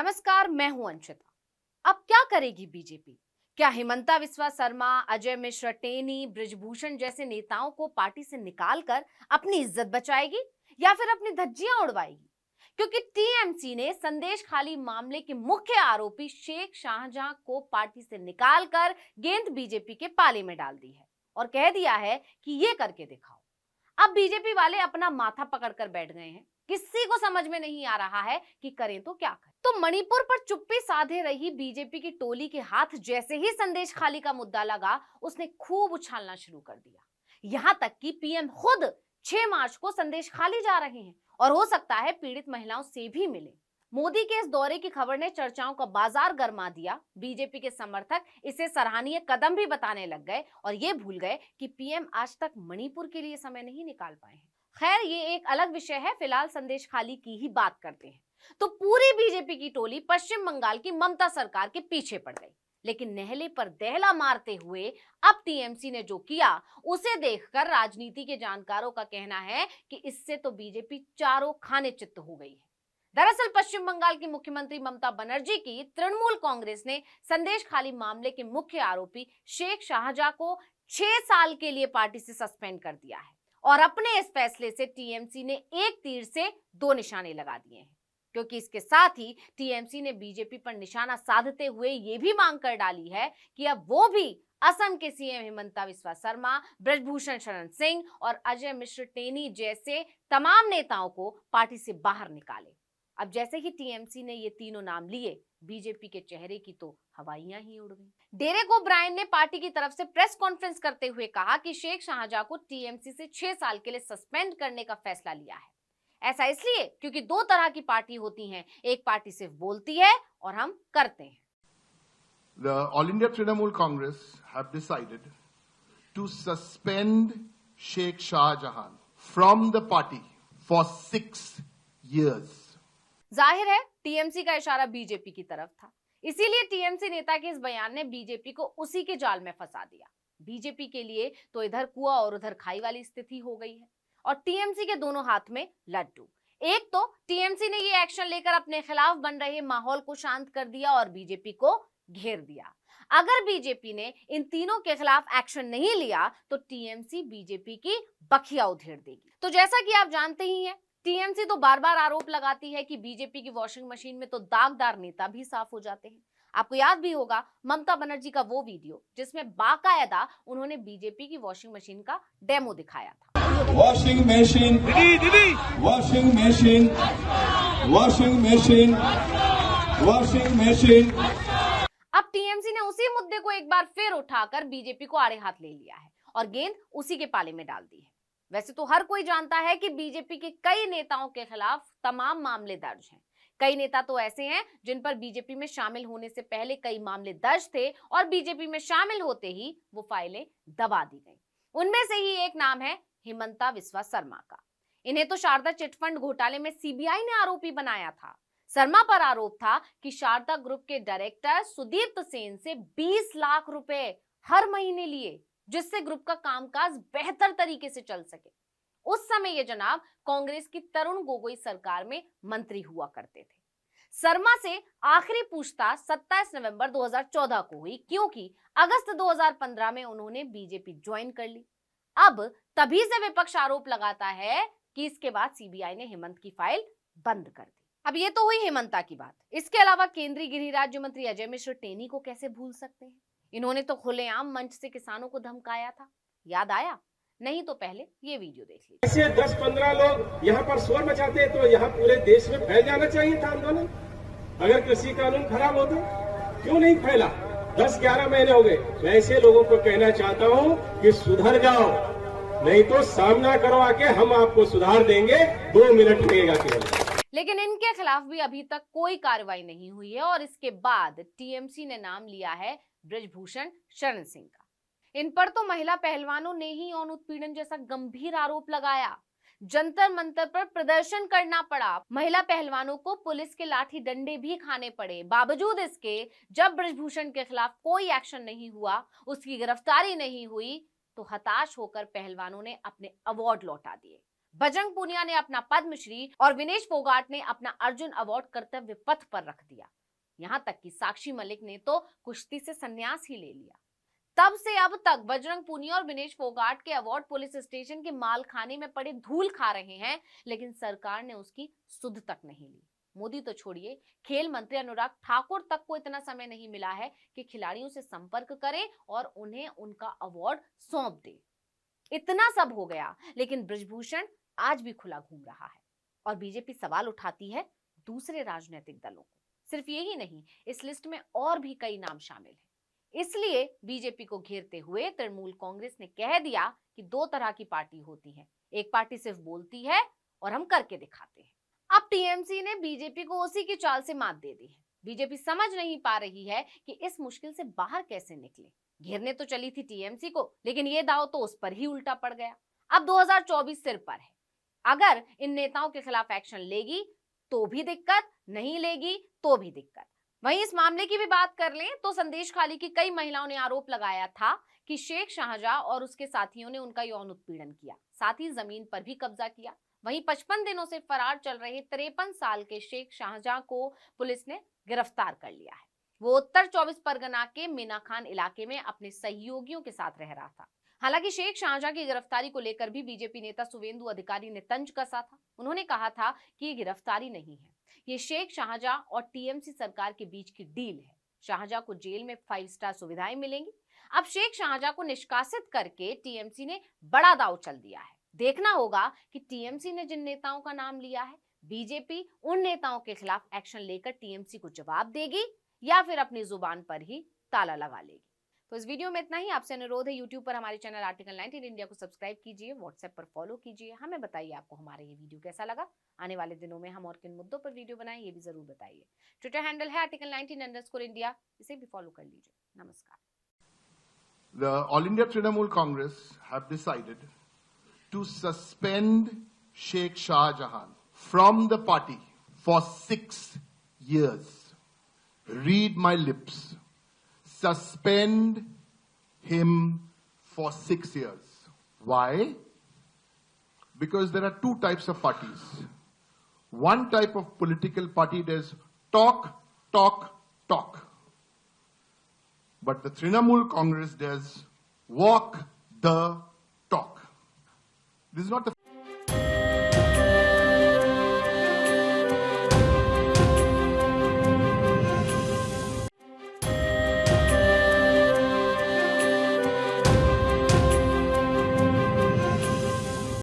नमस्कार, मैं हूं अंशिता। अब क्या करेगी बीजेपी? क्या हिमंता बिस्वा शर्मा, अजय मिश्रा टेनी, ब्रिजभूषण जैसे नेताओं को पार्टी से निकालकर अपनी इज्जत बचाएगी या फिर अपनी धज्जियां उड़वाएगी? क्योंकि टीएमसी ने संदेश खाली मामले के मुख्य आरोपी शेख शाहजहां को पार्टी से निकालकर गेंद बीजेपी के पाले में डाल दी है और कह दिया है कि ये करके दिखाओ। अब बीजेपी वाले अपना माथा पकड़कर बैठ गए हैं। किसी को समझ में नहीं आ रहा है कि करें तो क्या करें। तो मणिपुर पर चुप्पी साधे रही बीजेपी की टोली के हाथ जैसे ही संदेश खाली का मुद्दा लगा, उसने खूब उछालना शुरू कर दिया। यहां तक कि पीएम खुद 6 मार्च को संदेश खाली जा रहे हैं और हो सकता है पीड़ित महिलाओं से भी मिले। मोदी के इस दौरे की खबर ने चर्चाओं का बाजार गर्मा दिया। बीजेपी के समर्थक इसे सराहनीय कदम भी बताने लग गए और ये भूल गए कि पीएम आज तक मणिपुर के लिए समय नहीं निकाल पाए हैं। खैर, ये एक अलग विषय है। फिलहाल संदेश खाली की ही बात करते हैं। तो पूरी बीजेपी की टोली पश्चिम बंगाल की ममता सरकार के पीछे पड़ गई, लेकिन नहले पर दहला मारते हुए अब टीएमसी ने जो किया उसे देखकर राजनीति के जानकारों का कहना है कि इससे तो बीजेपी चारों खाने चित्त हो गई है। दरअसल पश्चिम बंगाल की मुख्यमंत्री ममता बनर्जी की तृणमूल कांग्रेस ने संदेश खाली मामले के मुख्य आरोपी शेख शाहजहां को 6 साल के लिए पार्टी से सस्पेंड कर दिया है और अपने इस फैसले से टीएमसी ने एक तीर से 2 निशाने लगा दिए हैं, क्योंकि इसके साथ ही टीएमसी ने बीजेपी पर निशाना साधते हुए ये भी मांग कर डाली है कि अब वो भी असम के सीएम हिमंता बिस्वा शर्मा, ब्रजभूषण शरण सिंह और अजय मिश्र टेनी जैसे तमाम नेताओं को पार्टी से बाहर निकाले। अब जैसे ही टीएमसी ने ये तीनों नाम लिए, बीजेपी के चेहरे की तो हवाइयां ही उड़ गई। डेरेक ओब्रायन ने पार्टी की तरफ से प्रेस कॉन्फ्रेंस करते हुए कहा कि शेख शाहजहां को टीएमसी से 6 साल के लिए सस्पेंड करने का फैसला लिया है। ऐसा इसलिए क्योंकि 2 तरह की पार्टी होती हैं, एक पार्टी सिर्फ बोलती है और हम करते हैं। The All India Trinamool Congress have decided to suspend Sheikh Shah Jahan from the party for 6 years. जाहिर है टीएमसी का इशारा बीजेपी की तरफ था, इसीलिए टीएमसी नेता के इस बयान ने बीजेपी को उसी के जाल में फंसा दिया। बीजेपी के लिए तो इधर कुआं और उधर खाई वाली स्थिति हो गई है और टीएमसी के दोनों हाथ में लड्डू। एक तो टीएमसी ने ये एक्शन लेकर अपने खिलाफ बन रहे माहौल को शांत कर दिया और बीजेपी को घेर दिया। अगर बीजेपी ने इन तीनों के खिलाफ एक्शन नहीं लिया तो टीएमसी बीजेपी की बखिया उधेड़ देगी। तो जैसा कि आप जानते ही हैं, टीएमसी तो बार बार आरोप लगाती है कि बीजेपी की वॉशिंग मशीन में तो दागदार नेता भी साफ हो जाते हैं। आपको याद भी होगा ममता बनर्जी का वो वीडियो जिसमें बाकायदा उन्होंने बीजेपी की वॉशिंग मशीन का डेमो दिखाया था। वॉशिंग मशीन, दीदी washing machine, washing machine, washing machine. अब टीएमसी ने उसी मुद्दे को एक बार फिर उठाकर बीजेपी को आड़े हाथ ले लिया है और गेंद उसी के पाले में डाल दी है। वैसे तो हर कोई जानता है कि बीजेपी के कई नेताओं के खिलाफ तमाम मामले दर्ज हैं। कई नेता तो ऐसे हैं जिन पर बीजेपी में शामिल होने से पहले कई मामले दर्ज थे और बीजेपी में शामिल होते ही वो फाइलें दबा दी गई। उनमें से ही एक नाम है हिमंता बिस्वा शर्मा का। इन्हें तो शारदा चिटफंड घोटाले में सीबीआई ने आरोपी बनाया था। शर्मा पर आरोप था कि शारदा ग्रुप के डायरेक्टर सुदीप्त सेन से 20 लाख रुपए हर महीने लिए, जिससे ग्रुप का कामकाज बेहतर तरीके से चल सके। उस समय ये जनाब कांग्रेस की तरुण गोगोई सरकार में मंत्री हुआ करते थे। शर्मा से आखिरी पूछताछ 27 नवंबर 2014 को हुई, क्योंकि अगस्त 2015 में उन्होंने बीजेपी ज्वाइन कर ली। अब तभी से विपक्ष आरोप लगाता है कि इसके बाद सीबीआई ने हेमंत की फाइल बंद कर दी। अब ये तो हुई हेमंता की बात। इसके अलावा केंद्रीय गृह राज्य मंत्री अजय मिश्र टेनी को कैसे भूल सकते हैं। इन्होंने तो खुलेआम मंच से किसानों को धमकाया था, याद आया? नहीं तो पहले ये वीडियो देख लीजिए। ऐसे 10-15 लोग यहाँ पर शोर मचाते तो यहाँ पूरे देश में फैल जाना चाहिए था आंदोलन। अगर कृषि कानून खराब होते क्यों नहीं फैला? 10-11 महीने हो गए। मैं ऐसे लोगों को कहना चाहता हूँ कि सुधर जाओ, नहीं तो सामना करो आके, हम आपको सुधार देंगे। 2 मिनट लगेगा केवल। लेकिन इनके खिलाफ भी अभी तक कोई कार्रवाई नहीं हुई है और इसके बाद टीएमसी ने नाम लिया है ब्रिजभूषण शरण सिंह का। इन पर तो महिला पहलवानों ने ही यौन उत्पीड़न जैसा गंभीर आरोप लगाया। जंतर मंतर पर प्रदर्शन करना पड़ा, महिला पहलवानों को पुलिस के लाठी डंडे भी खाने पड़े। बावजूद इसके जब ब्रिजभूषण के खिलाफ कोई एक्शन नहीं हुआ, उसकी गिरफ्तारी नहीं हुई, तो हताश होकर पहलवानों ने अपने अवार्ड लौटा दिए। बजरंग पूनिया ने अपना पद्मश्री और विनेश फोगाट ने अपना अर्जुन अवार्ड कर्तव्य पथ पर रख दिया। यहां तक कि साक्षी मलिक ने तो कुश्ती से संन्यास ही ले लिया। तब से अब तक बजरंग पूनिया और विनेश फोगाट के अवार्ड पुलिस स्टेशन के मालखाने में पड़े धूल खा रहे हैं, लेकिन सरकार ने उसकी सुध तक नहीं ली। मोदी तो छोड़िए, खेल मंत्री अनुराग ठाकुर तक को इतना समय नहीं मिला है कि खिलाड़ियों से संपर्क करे और उन्हें उनका अवार्ड सौंप दे। इतना सब हो गया, लेकिन ब्रिजभूषण आज भी खुला घूम रहा है और बीजेपी सवाल उठाती है दूसरे राजनीतिक दलों को। सिर्फ यही नहीं, इस लिस्ट में और भी कई नाम शामिल हैं। इसलिए बीजेपी को घेरते हुए तृणमूल कांग्रेस ने कह दिया कि दो तरह की पार्टी होती है, एक पार्टी सिर्फ बोलती है और हम करके दिखाते हैं। अब टीएमसी ने बीजेपी को उसी की चाल से मात दे दी है। बीजेपी समझ नहीं पा रही है कि इस मुश्किल से बाहर कैसे निकले। घेरने तो चली थी टीएमसी को, लेकिन ये दाव तो उस पर ही उल्टा पड़ गया। अब 2024 सिर पर है। अगर इन नेताओं के खिलाफ एक्शन लेगी तो भी दिक्कत, नहीं लेगी तो भी दिक्कत। वहीं इस मामले की भी बात कर लें तो संदेशखाली की कई महिलाओं ने आरोप लगाया था कि शेख शाहजहां और उसके साथियों ने उनका यौन उत्पीड़न किया, साथ ही जमीन पर भी कब्जा किया। वहीं 55 दिनों से फरार चल रहे 53 साल के शेख शाहजहां को पुलिस ने गिरफ्तार कर लिया है। वो उत्तर 24 परगना के मीना खान इलाके में अपने सहयोगियों के साथ रह रहा था। हालांकि शेख शाहजहां की गिरफ्तारी को लेकर भी बीजेपी नेता सुवेंदु अधिकारी ने तंज कसा था। उन्होंने कहा था कि ये गिरफ्तारी नहीं है, ये शेख शाहजहां और टीएमसी सरकार के बीच की डील है। शाहजहां को जेल में 5 स्टार सुविधाएं मिलेंगी। अब शेख शाहजहां को निष्कासित करके टीएमसी ने बड़ा दांव चल दिया है। देखना होगा कि टीएमसी ने जिन नेताओं का नाम लिया है, बीजेपी उन नेताओं के खिलाफ एक्शन लेकर टीएमसी को जवाब देगी या फिर अपनी जुबान पर ही ताला लगा लेगी। तो इस वीडियो में इतना ही। आपसे अनुरोध है, यूट्यूब पर हमारे चैनल आर्टिकल 19 इंडिया को सब्सक्राइब कीजिए, व्हाट्सएप पर फॉलो कीजिए। हमें बताइए आपको हमारा ये वीडियो कैसा लगा। आने वाले दिनों में हम और किन मुद्दों पर वीडियो बनाएं, ये भी जरूर बताइए। ट्विटर हैंडल है आर्टिकल 19_India, इसे भी फॉलो कर लीजिए। नमस्कार। The All India Trinamool Congress have decided to suspend Sheikh Shah Jahan from the party for 6 years. Read my lips. Suspend him for 6 years. Why? Because there are two types of parties. One type of political party does talk, talk, talk. But the Trinamool Congress does walk the talk. This is not the